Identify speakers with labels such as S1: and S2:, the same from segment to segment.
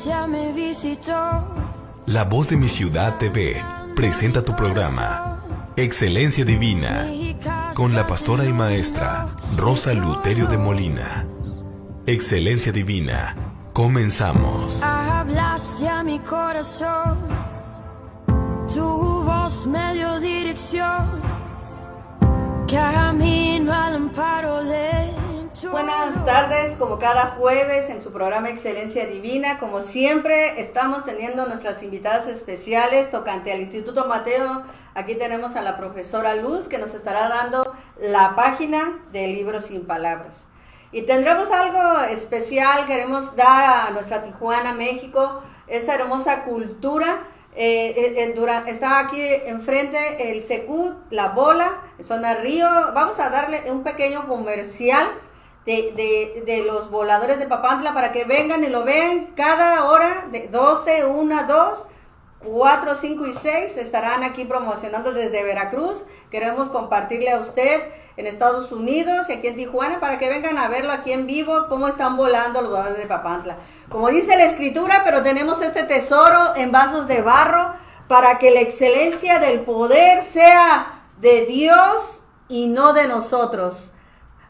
S1: gracia me visitó.
S2: La Voz de mi Ciudad TV presenta tu programa Excelencia Divina con la pastora y maestra Rosa Luterio de Molina. Excelencia Divina, comenzamos.
S1: Hablaste a mi corazón, tu voz me dio dirección, camino al amparo de tu
S3: Buenas tardes, como cada jueves en su programa Excelencia Divina. Como siempre, estamos teniendo nuestras invitadas especiales tocante al Instituto Mateo. Aquí tenemos a la profesora Luz, que nos estará dando la página del libro Sin Palabras. Y tendremos algo especial, queremos dar a nuestra Tijuana, México, esa hermosa cultura. Está aquí enfrente el Secut, La Bola, zona Río. Vamos a darle un pequeño comercial de los voladores de Papantla para que vengan y lo vean cada hora de 12, 1, 2, 4, 5 y 6. Estarán aquí promocionando desde Veracruz. Queremos compartirle a usted en Estados Unidos y aquí en Tijuana para que vengan a verlo aquí en vivo, cómo están volando los voladores de Papantla. Como dice la escritura, pero tenemos este tesoro en vasos de barro para que la excelencia del poder sea de Dios y no de nosotros.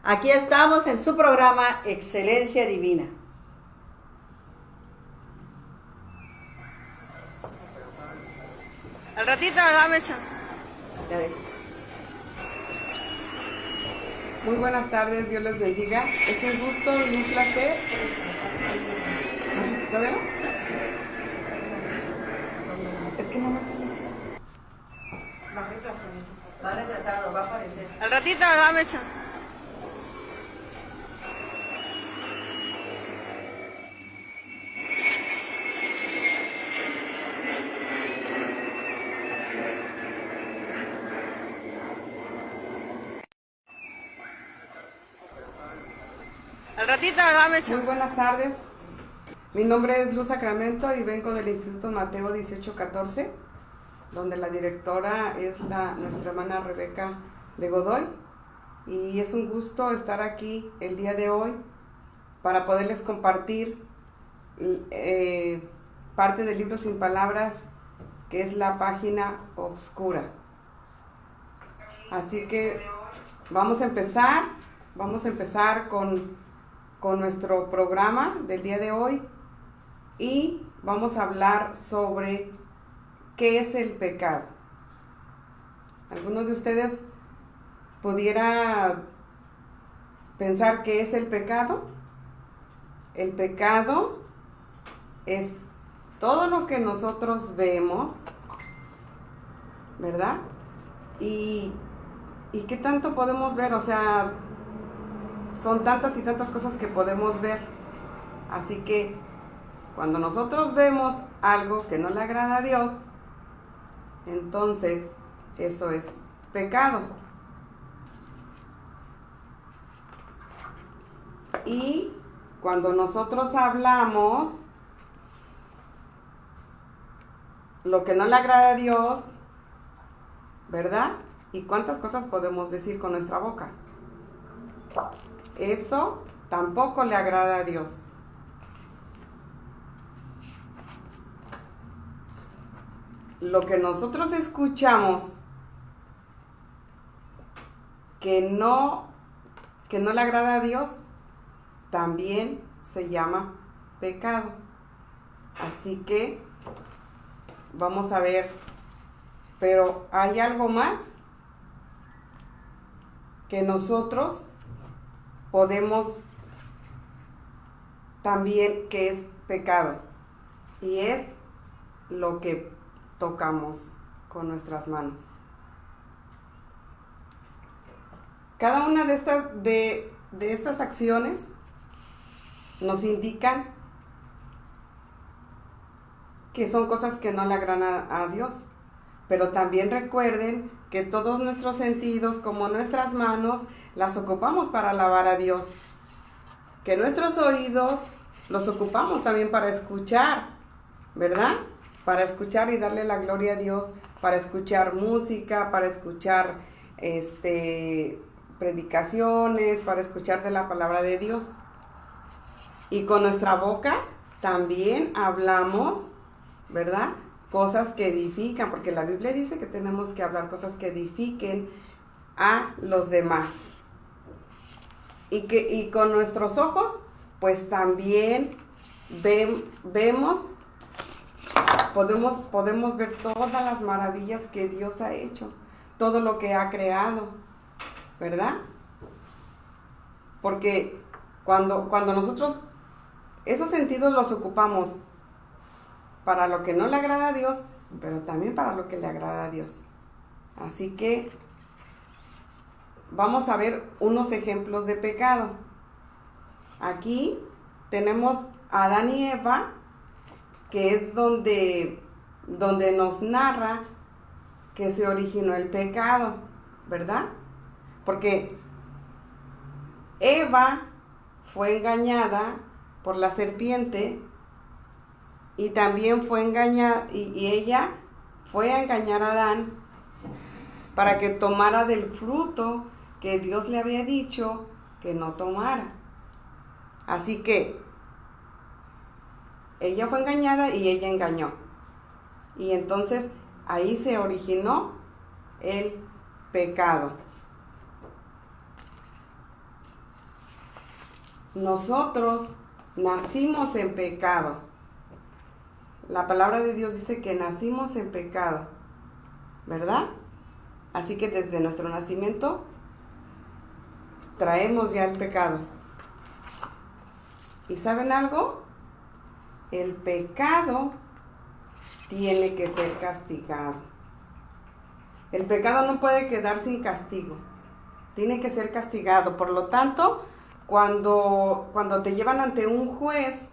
S3: Aquí estamos en su programa Excelencia Divina. Al ratito dame chance.
S4: Muy buenas tardes, Dios les bendiga. Es un gusto y un placer. ¿Todavía no? Es que no me sale.
S3: Va retrasado, va a aparecer.
S4: Al ratito dame chance.
S3: Al ratito dame chance.
S4: Muy buenas tardes. Mi nombre es Luz Sacramento y vengo del Instituto Mateo 1814, donde la directora es nuestra hermana Rebeca de Godoy. Y es un gusto estar aquí el día de hoy para poderles compartir parte del libro Sin Palabras, que es la página oscura. Así que vamos a empezar con nuestro programa del día de hoy y vamos a hablar sobre qué es el pecado. ¿Alguno de ustedes pudiera pensar qué es el pecado? El pecado es todo lo que nosotros vemos, ¿verdad? ¿Y qué tanto podemos ver? O sea, son tantas y tantas cosas que podemos ver. Así que cuando nosotros vemos algo que no le agrada a Dios, entonces eso es pecado. Y cuando nosotros hablamos lo que no le agrada a Dios, ¿verdad? ¿Y cuántas cosas podemos decir con nuestra boca? Eso tampoco le agrada a Dios. Lo que nosotros escuchamos que no le agrada a Dios, también se llama pecado. Así que vamos a ver, pero hay algo más que nosotros podemos también, que es pecado, y es lo que tocamos con nuestras manos. Cada una de estas acciones nos indican que son cosas que no le agradan a Dios, pero también recuerden que todos nuestros sentidos, como nuestras manos, las ocupamos para alabar a Dios, que nuestros oídos los ocupamos también para escuchar, ¿verdad? Para escuchar y darle la gloria a Dios, para escuchar música, para escuchar predicaciones, para escuchar de la palabra de Dios. Y con nuestra boca también hablamos, ¿verdad? Cosas que edifican, porque la Biblia dice que tenemos que hablar cosas que edifiquen a los demás. Y con nuestros ojos, pues también vemos, podemos ver todas las maravillas que Dios ha hecho, todo lo que ha creado, ¿verdad? Porque cuando nosotros esos sentidos los ocupamos para lo que no le agrada a Dios, pero también para lo que le agrada a Dios. Así que vamos a ver unos ejemplos de pecado. Aquí tenemos a Adán y Eva, que es donde nos narra que se originó el pecado, ¿verdad? Porque Eva fue engañada por la serpiente y también fue engañada, y ella fue a engañar a Adán para que tomara del fruto que Dios le había dicho que no tomara. Así que ella fue engañada y ella engañó. Y entonces ahí se originó el pecado. Nosotros nacimos en pecado. La palabra de Dios dice que nacimos en pecado, ¿verdad? Así que desde nuestro nacimiento traemos ya el pecado. ¿Y saben algo? El pecado tiene que ser castigado. El pecado no puede quedar sin castigo. Tiene que ser castigado. Por lo tanto, cuando te llevan ante un juez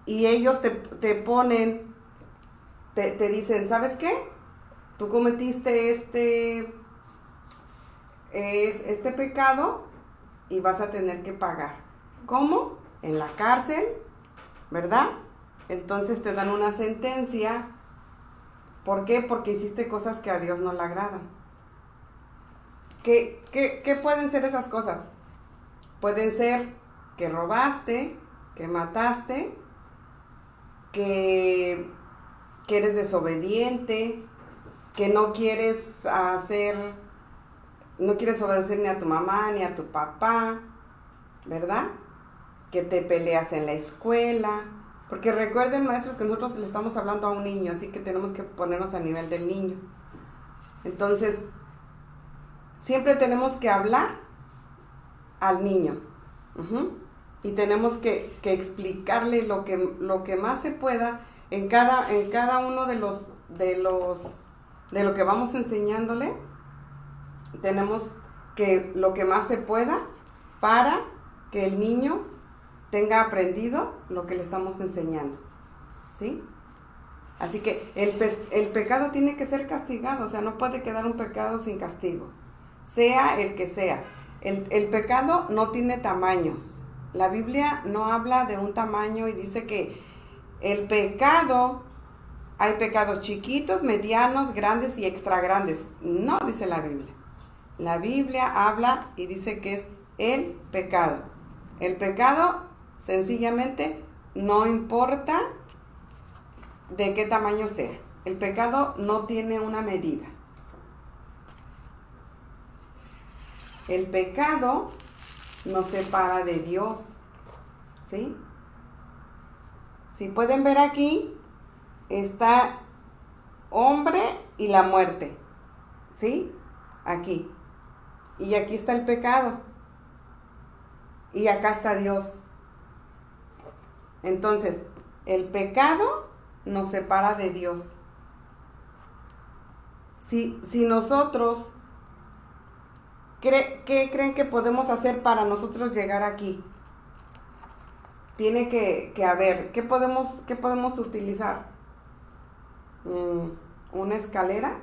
S4: y ellos te ponen, te dicen, ¿sabes qué? Tú cometiste este pecado y vas a tener que pagar. ¿Cómo? En la cárcel, ¿verdad? Entonces te dan una sentencia. ¿Por qué? Porque hiciste cosas que a Dios no le agradan. ¿Qué pueden ser esas cosas? Pueden ser que robaste, que mataste, que eres desobediente, que no quieres obedecer ni a tu mamá ni a tu papá, ¿verdad? Que te peleas en la escuela. Porque recuerden, maestros, que nosotros le estamos hablando a un niño, así que tenemos que ponernos a nivel del niño. Entonces, siempre tenemos que hablar al niño. Y tenemos que explicarle lo que más se pueda en cada uno de lo que vamos enseñándole. Tenemos que lo que más se pueda para que el niño tenga aprendido lo que le estamos enseñando, ¿sí? Así que el pecado tiene que ser castigado, o sea, no puede quedar un pecado sin castigo, sea el que sea. El pecado no tiene tamaños. La Biblia no habla de un tamaño y dice que el pecado, hay pecados chiquitos, medianos, grandes y extra grandes. No dice la Biblia. La Biblia habla y dice que es el pecado. El pecado, sencillamente, no importa de qué tamaño sea. El pecado no tiene una medida. El pecado nos separa de Dios, ¿sí? Si pueden ver aquí, está hombre y la muerte, ¿sí? Aquí. Y aquí está el pecado. Y acá está Dios. Entonces, el pecado nos separa de Dios. Si nosotros, ¿qué creen que podemos hacer para nosotros llegar aquí? Tiene que haber, ¿qué podemos utilizar? Una escalera,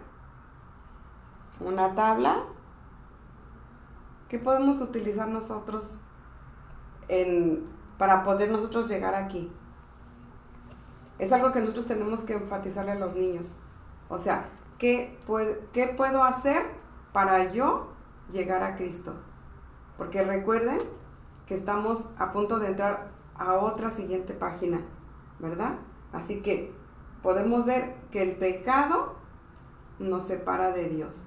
S4: una tabla. ¿Qué podemos utilizar nosotros para poder nosotros llegar aquí? Es algo que nosotros tenemos que enfatizarle a los niños. O sea, ¿qué puedo hacer para yo llegar a Cristo? Porque recuerden que estamos a punto de entrar a otra siguiente página. ¿verdad? Así que podemos ver que el pecado nos separa de Dios.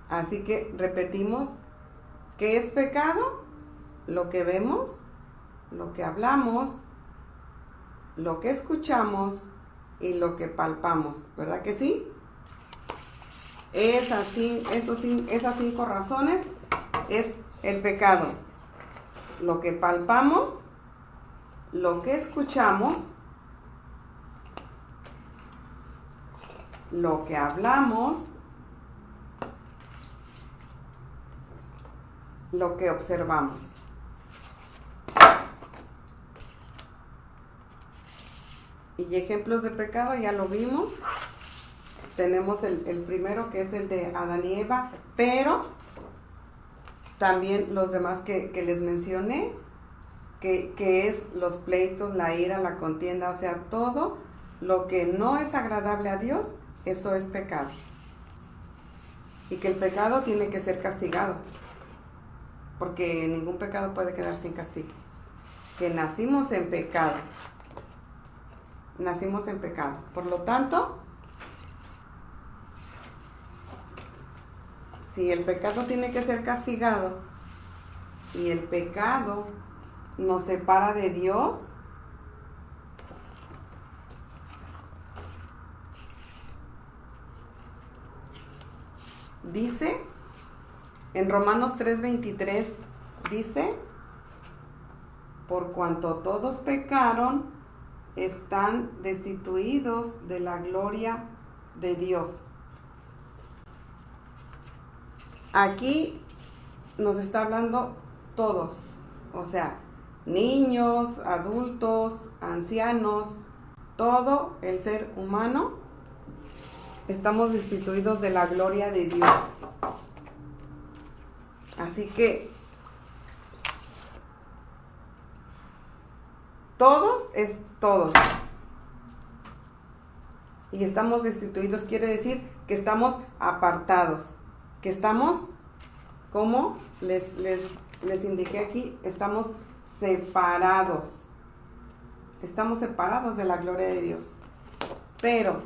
S4: Así que repetimos, ¿qué es pecado? Lo que vemos, lo que hablamos, lo que escuchamos y lo que palpamos, ¿verdad que sí? Esas 5 razones es el pecado. Lo que palpamos, lo que escuchamos, lo que hablamos, lo que observamos. Y ejemplos de pecado ya lo vimos. Tenemos el primero, que es el de Adán y Eva, pero también los demás que les mencioné, que es los pleitos, la ira, la contienda, o sea, todo lo que no es agradable a Dios, eso es pecado. Y que el pecado tiene que ser castigado, porque ningún pecado puede quedar sin castigo. Que nacimos en pecado. Nacimos en pecado. Por lo tanto, si el pecado tiene que ser castigado y el pecado nos separa de Dios, dice en Romanos 3:23, dice: por cuanto todos pecaron, están destituidos de la gloria de Dios. Aquí nos está hablando todos, o sea, niños, adultos, ancianos, todo el ser humano, estamos destituidos de la gloria de Dios. Así que todos es todos. Y estamos destituidos, quiere decir que estamos apartados, que estamos, como les indiqué aquí, estamos separados. Estamos separados de la gloria de Dios. Pero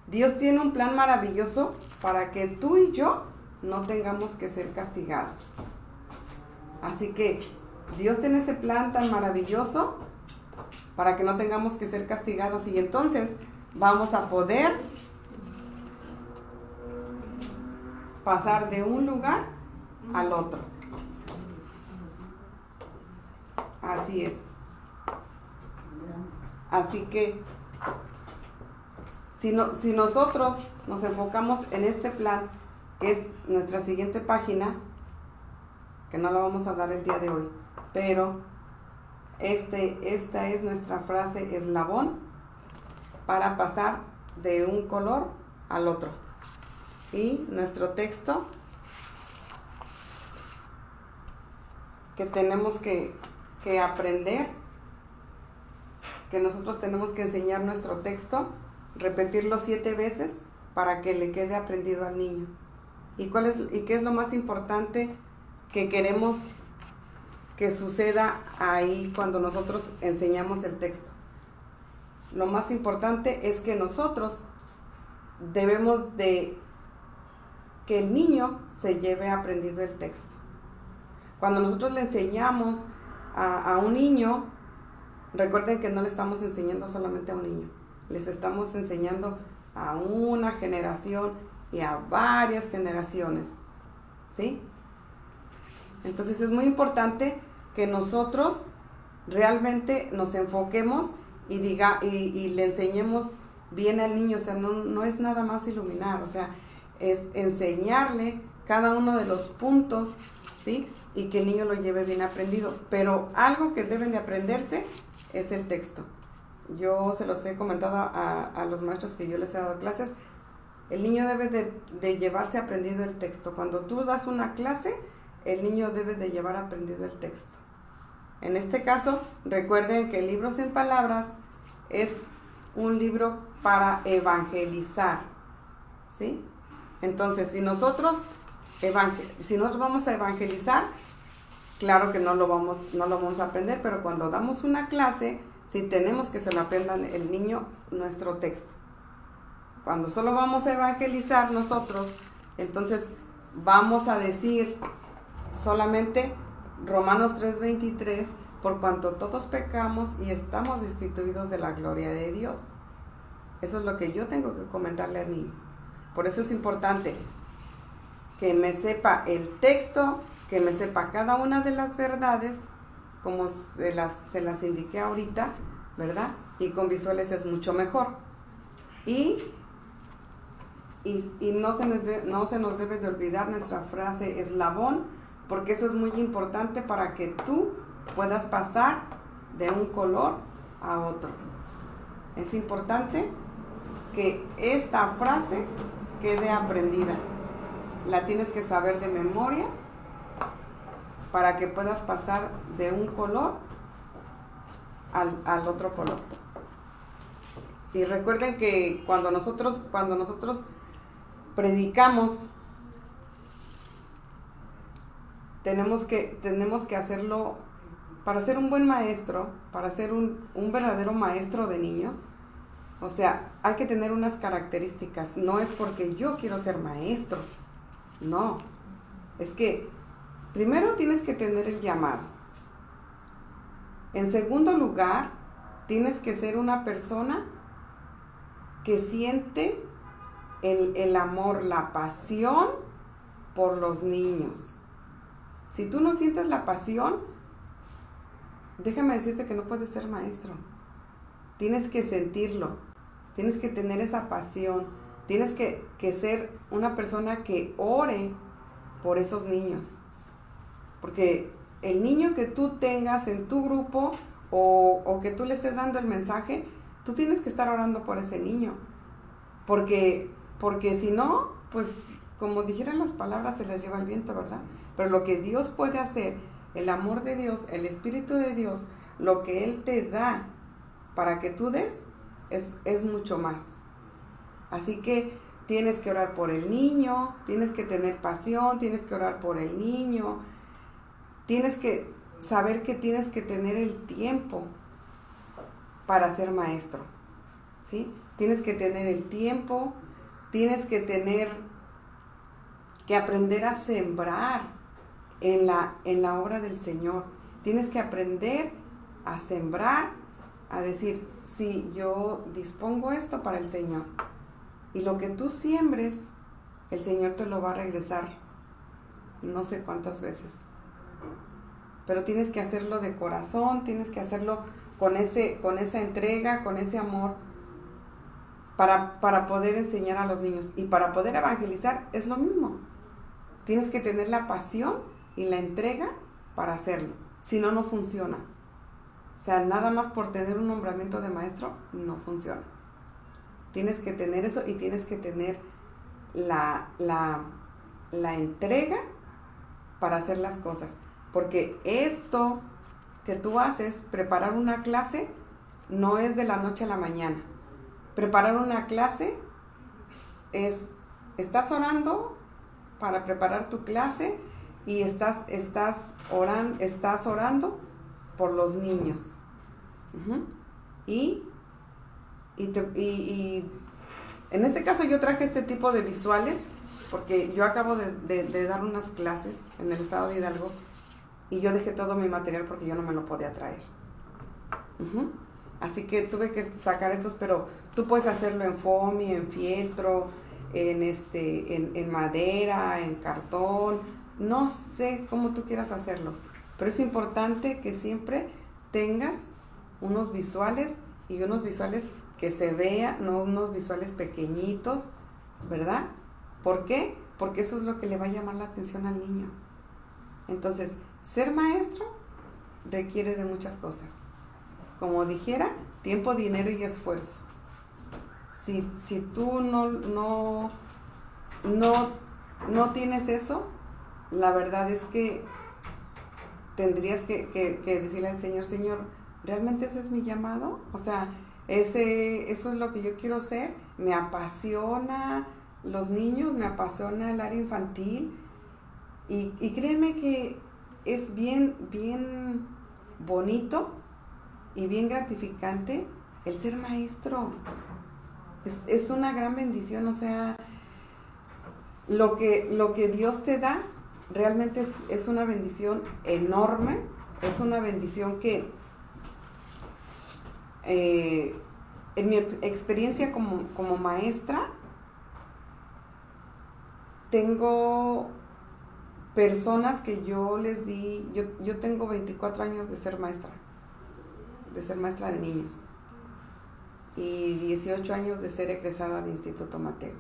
S4: Dios tiene un plan maravilloso para que tú y yo no tengamos que ser castigados. Así que Dios tiene ese plan tan maravilloso para que no tengamos que ser castigados, y entonces vamos a poder pasar de un lugar al otro. Así es. Así que si nosotros nos enfocamos en este plan, que es nuestra siguiente página, que no la vamos a dar el día de hoy, pero esta es nuestra frase eslabón para pasar de un color al otro. Y nuestro texto que tenemos que aprender, que nosotros tenemos que enseñar nuestro texto, repetirlo 7 veces para que le quede aprendido al niño. ¿Y qué es lo más importante que queremos que suceda ahí cuando nosotros enseñamos el texto? Lo más importante es que nosotros debemos de que el niño se lleve aprendido el texto. Cuando nosotros le enseñamos a un niño, recuerden que no le estamos enseñando solamente a un niño, les estamos enseñando a una generación y a varias generaciones, ¿sí? Entonces es muy importante que nosotros realmente nos enfoquemos y le enseñemos bien al niño. O sea, no es nada más iluminar, o sea, es enseñarle cada uno de los puntos, ¿sí? Y que el niño lo lleve bien aprendido. Pero algo que deben de aprenderse es el texto. Yo se los he comentado a los maestros que yo les he dado clases. El niño debe de llevarse aprendido el texto. Cuando tú das una clase, el niño debe de llevar aprendido el texto. En este caso, recuerden que Libros en Palabras es un libro para evangelizar, ¿sí? Entonces, si nosotros vamos a evangelizar, claro que no lo vamos a aprender, pero cuando damos una clase, sí tenemos que se lo aprendan el niño nuestro texto. Cuando solo vamos a evangelizar nosotros, entonces vamos a decir solamente Romanos 3:23, por cuanto todos pecamos y estamos destituidos de la gloria de Dios. Eso es lo que yo tengo que comentarle al niño. Por eso es importante que me sepa el texto, que me sepa cada una de las verdades, como se las indiqué ahorita, ¿verdad? Y con visuales es mucho mejor. Y no se nos debe de olvidar nuestra frase eslabón, porque eso es muy importante para que tú puedas pasar de un color a otro. Es importante que esta frase quede aprendida. La tienes que saber de memoria para que puedas pasar de un color al otro color. Y recuerden que cuando nosotros predicamos, tenemos que hacerlo. Para ser un buen maestro, para ser un verdadero maestro de niños, o sea, hay que tener unas características. No es porque yo quiero ser maestro, no. Es que primero tienes que tener el llamado. En segundo lugar, tienes que ser una persona que siente el amor, la pasión por los niños. Si tú no sientes la pasión, déjame decirte que no puedes ser maestro. Tienes que sentirlo, tienes que tener esa pasión, tienes que ser una persona que ore por esos niños. Porque el niño que tú tengas en tu grupo o que tú le estés dando el mensaje, tú tienes que estar orando por ese niño. Porque si no, pues como dijeran las palabras, se les lleva el viento, ¿verdad? Pero lo que Dios puede hacer, el amor de Dios, el Espíritu de Dios, lo que Él te da para que tú des, es mucho más. Así que tienes que orar por el niño, tienes que tener pasión, tienes que orar por el niño, tienes que saber que tienes que tener el tiempo para ser maestro, ¿sí? Tienes que tener el tiempo, tienes que aprender a sembrar en la obra del Señor. Tienes que aprender a sembrar, a decir, sí, yo dispongo esto para el Señor. Y lo que tú siembres, el Señor te lo va a regresar no sé cuántas veces. Pero tienes que hacerlo de corazón, tienes que hacerlo con esa entrega, con ese amor, para poder enseñar a los niños. Y para poder evangelizar es lo mismo. Tienes que tener la pasión y la entrega para hacerlo. Si no, no funciona. O sea, nada más por tener un nombramiento de maestro, no funciona. Tienes que tener eso y tienes que tener la entrega para hacer las cosas. Porque esto que tú haces, preparar una clase, no es de la noche a la mañana. Preparar una clase estás orando para preparar tu clase y estás orando por los niños. Y en este caso yo traje este tipo de visuales porque yo acabo de dar unas clases en el estado de Hidalgo y yo dejé todo mi material porque yo no me lo podía traer. Así que tuve que sacar estos, pero tú puedes hacerlo en foamy, en fieltro, en madera, en cartón, no sé cómo tú quieras hacerlo, pero es importante que siempre tengas unos visuales y unos visuales que se vean, no unos visuales pequeñitos, ¿verdad? ¿Por qué? Porque eso es lo que le va a llamar la atención al niño. Entonces, ser maestro requiere de muchas cosas. Como dijera, tiempo, dinero y esfuerzo. Si tú no tienes eso, la verdad es que tendrías que decirle al Señor, Señor, ¿realmente ese es mi llamado? O sea, eso es lo que yo quiero ser. Me apasiona los niños, me apasiona el área infantil. Y créeme que es bien, bien bonito y bien gratificante el ser maestro. Es una gran bendición, o sea, lo que Dios te da realmente es una bendición enorme, es una bendición que en mi experiencia como maestra, tengo personas que yo les di, yo tengo 24 años de ser maestra de niños y 18 años de ser egresada de Instituto Mateo.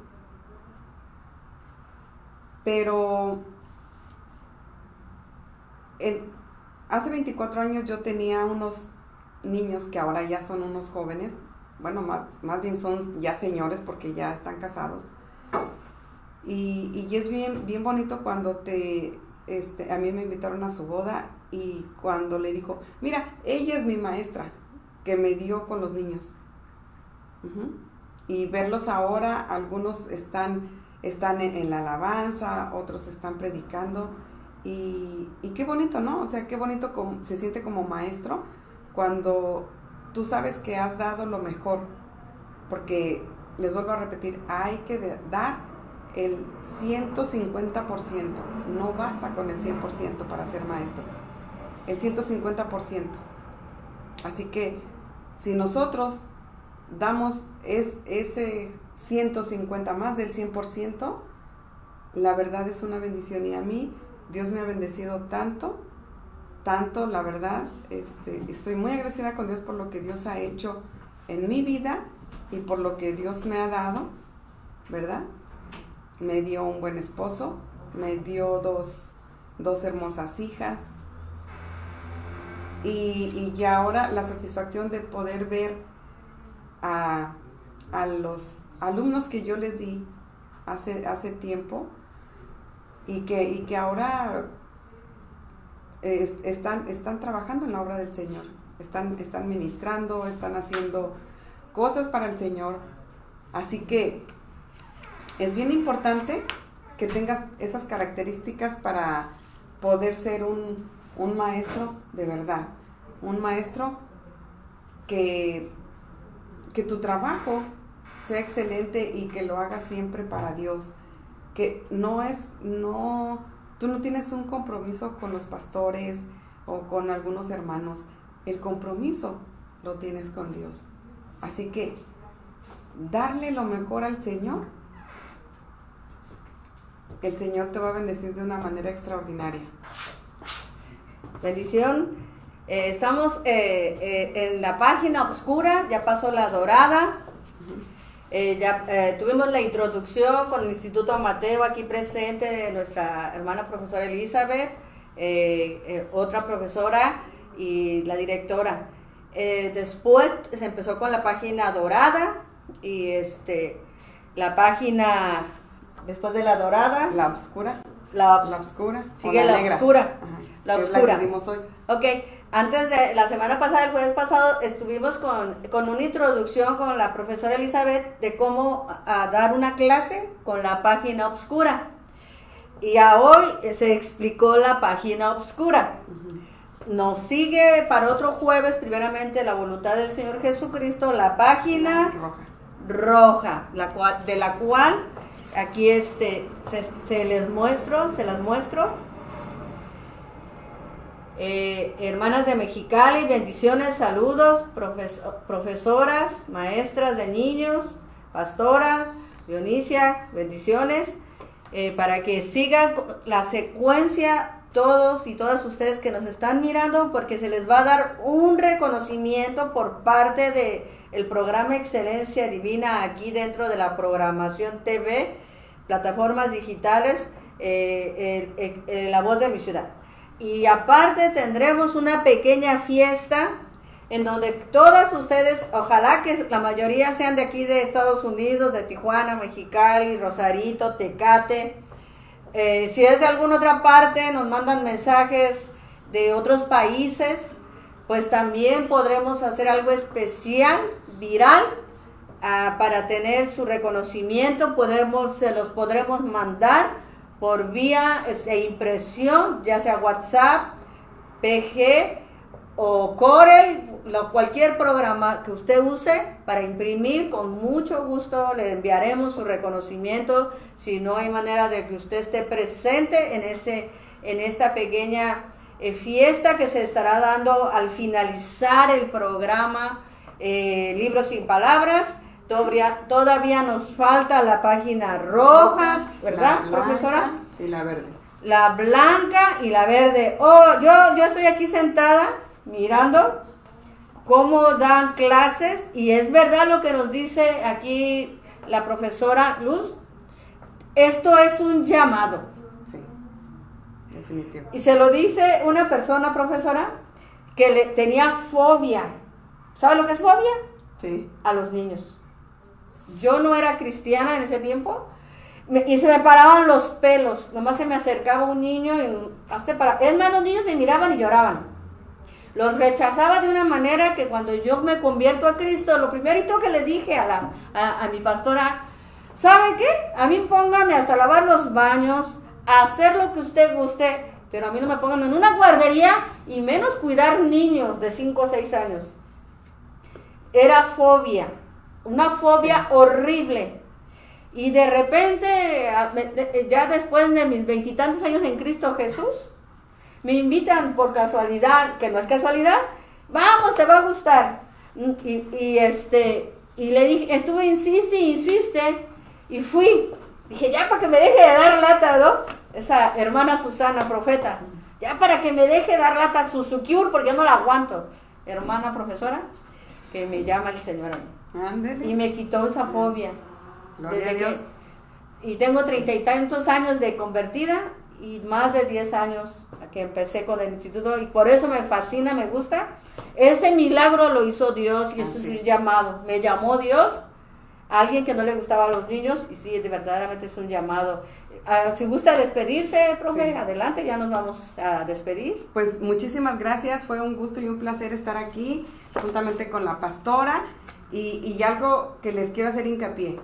S4: Pero hace 24 años yo tenía unos niños que ahora ya son unos jóvenes, bueno, más bien son ya señores porque ya están casados. Y es bien bonito cuando a mí me invitaron a su boda y cuando le dijo, mira, ella es mi maestra que me dio con los niños. Uh-huh. Y verlos ahora, algunos están en la alabanza, otros están predicando y qué bonito, ¿no? O sea, qué bonito se siente como maestro cuando tú sabes que has dado lo mejor, porque les vuelvo a repetir, hay que dar el 150%, no basta con el 100% para ser maestro, el 150%. Así que si nosotros damos ese 150 más del 100%, la verdad es una bendición y a mí Dios me ha bendecido tanto, la verdad, estoy muy agradecida con Dios por lo que Dios ha hecho en mi vida y por lo que Dios me ha dado, ¿verdad? Me dio un buen esposo, me dio dos hermosas hijas y ahora la satisfacción de poder ver a los alumnos que yo les di hace tiempo y que ahora están trabajando en la obra del Señor, están ministrando, están haciendo cosas para el Señor. Así que es bien importante que tengas esas características para poder ser un maestro de verdad, un maestro que tu trabajo sea excelente y que lo hagas siempre para Dios, que tú no tienes un compromiso con los pastores o con algunos hermanos, el compromiso lo tienes con Dios. Así que darle lo mejor al Señor, el Señor te va a bendecir de una manera extraordinaria.
S3: Bendición. Estamos en la página oscura, ya pasó la dorada. Tuvimos la introducción con el Instituto Mateo aquí presente de nuestra hermana profesora Elizabeth, otra profesora y la directora. Después se empezó con la página dorada y la página después de la dorada.
S4: La oscura.
S3: La oscura. Sigue la oscura.
S4: Ajá,
S3: la oscura.
S4: Es la que dimos hoy.
S3: Ok. Antes de la semana pasada, el jueves pasado, estuvimos con una introducción con la profesora Elizabeth de cómo dar una clase con la página oscura. Y a hoy se explicó la página oscura. Uh-huh. Nos sigue para otro jueves, primeramente, la voluntad del Señor Jesucristo, la página roja, de la cual aquí se las muestro. Hermanas de Mexicali, bendiciones, saludos, profesoras, maestras de niños, pastora, Dionisia, bendiciones, para que sigan la secuencia todos y todas ustedes que nos están mirando, porque se les va a dar un reconocimiento por parte del programa Excelencia Divina aquí dentro de la programación TV, plataformas digitales, La Voz de mi Ciudad. Y aparte tendremos una pequeña fiesta en donde todas ustedes, ojalá que la mayoría sean de aquí de Estados Unidos, de Tijuana, Mexicali, Rosarito, Tecate. Si es de alguna otra parte, nos mandan mensajes de otros países, pues también podremos hacer algo especial, viral, para tener su reconocimiento. Se los podremos mandar por vía impresión, ya sea WhatsApp, PG o Corel, cualquier programa que usted use para imprimir, con mucho gusto le enviaremos su reconocimiento. Si no hay manera de que usted esté presente en esta pequeña fiesta que se estará dando al finalizar el programa Libros sin Palabras, todavía nos falta la página roja, ¿verdad, profesora?
S4: Y la verde.
S3: La blanca y la verde. Oh, yo estoy aquí sentada mirando cómo dan clases, y es verdad lo que nos dice aquí la profesora Luz. Esto es un llamado.
S4: Sí, definitivo.
S3: Y se lo dice una persona, profesora, que tenía fobia. ¿Sabe lo que es fobia?
S4: Sí.
S3: A los niños. Yo no era cristiana en ese tiempo, y se me paraban los pelos. Nomás se me acercaba un niño y es más, los niños me miraban y lloraban. Los rechazaba de una manera que cuando yo me convierto a Cristo, lo primerito que le dije a mi pastora, ¿sabe qué? A mí póngame hasta lavar los baños, a hacer lo que usted guste, pero a mí no me pongan en una guardería, y menos cuidar niños de 5 o 6 años. Era fobia, una fobia horrible. Y de repente, ya después de mis 20 y tantos años en Cristo Jesús, me invitan por casualidad, que no es casualidad, vamos, te va a gustar. Y le dije, insiste, y fui. Dije, ya para que me deje de dar lata, ¿no? Esa hermana Susana, profeta, ya para que me deje dar lata a Suzukiur, porque yo no la aguanto. Hermana profesora, que me llama el Señor a mí.
S4: Ándele.
S3: Y me quitó esa fobia.
S4: Gloria a Dios.
S3: Y tengo 30 y tantos años de convertida, y más de 10 años que empecé con el instituto, y por eso me fascina, me gusta. Ese milagro lo hizo Dios, y eso es un llamado. Me llamó Dios a alguien que no le gustaba a los niños, y sí, verdaderamente es un llamado. Si gusta despedirse, profe,
S4: sí.
S3: Adelante, ya nos vamos a despedir.
S4: Pues muchísimas gracias, fue un gusto y un placer estar aquí juntamente con la pastora, y algo que les quiero hacer hincapié.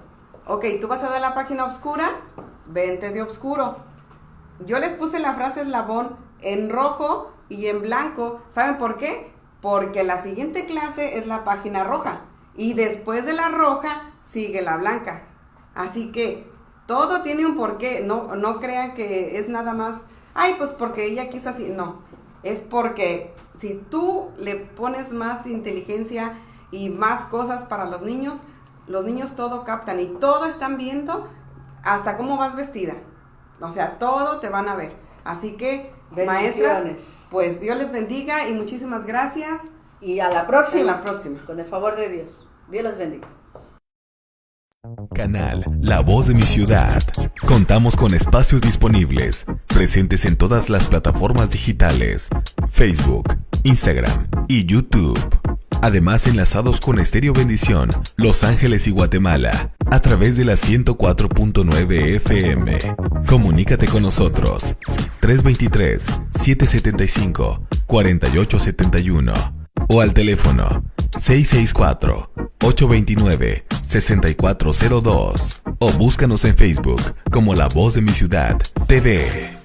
S4: Ok, tú vas a dar la página oscura, vente de oscuro. Yo les puse la frase eslabón en rojo y en blanco. ¿Saben por qué? Porque la siguiente clase es la página roja, y después de la roja sigue la blanca. Así que todo tiene un porqué. No crean que es nada más, ay, pues porque ella quiso así. No, es porque si tú le pones más inteligencia y más cosas para los niños todo captan, y todo están viendo, hasta cómo vas vestida. O sea, todo te van a ver. Así que, maestras, pues Dios les bendiga y muchísimas gracias.
S3: Y a la próxima.
S4: A la próxima.
S3: Con el favor de Dios. Dios los bendiga.
S2: Canal La Voz de mi Ciudad. Contamos con espacios disponibles, presentes en todas las plataformas digitales, Facebook, Instagram y YouTube. Además, enlazados con Estéreo Bendición, Los Ángeles y Guatemala, a través de la 104.9 FM. Comunícate con nosotros, 323-775-4871, o al teléfono 664-829-6402, o búscanos en Facebook como La Voz de mi Ciudad TV.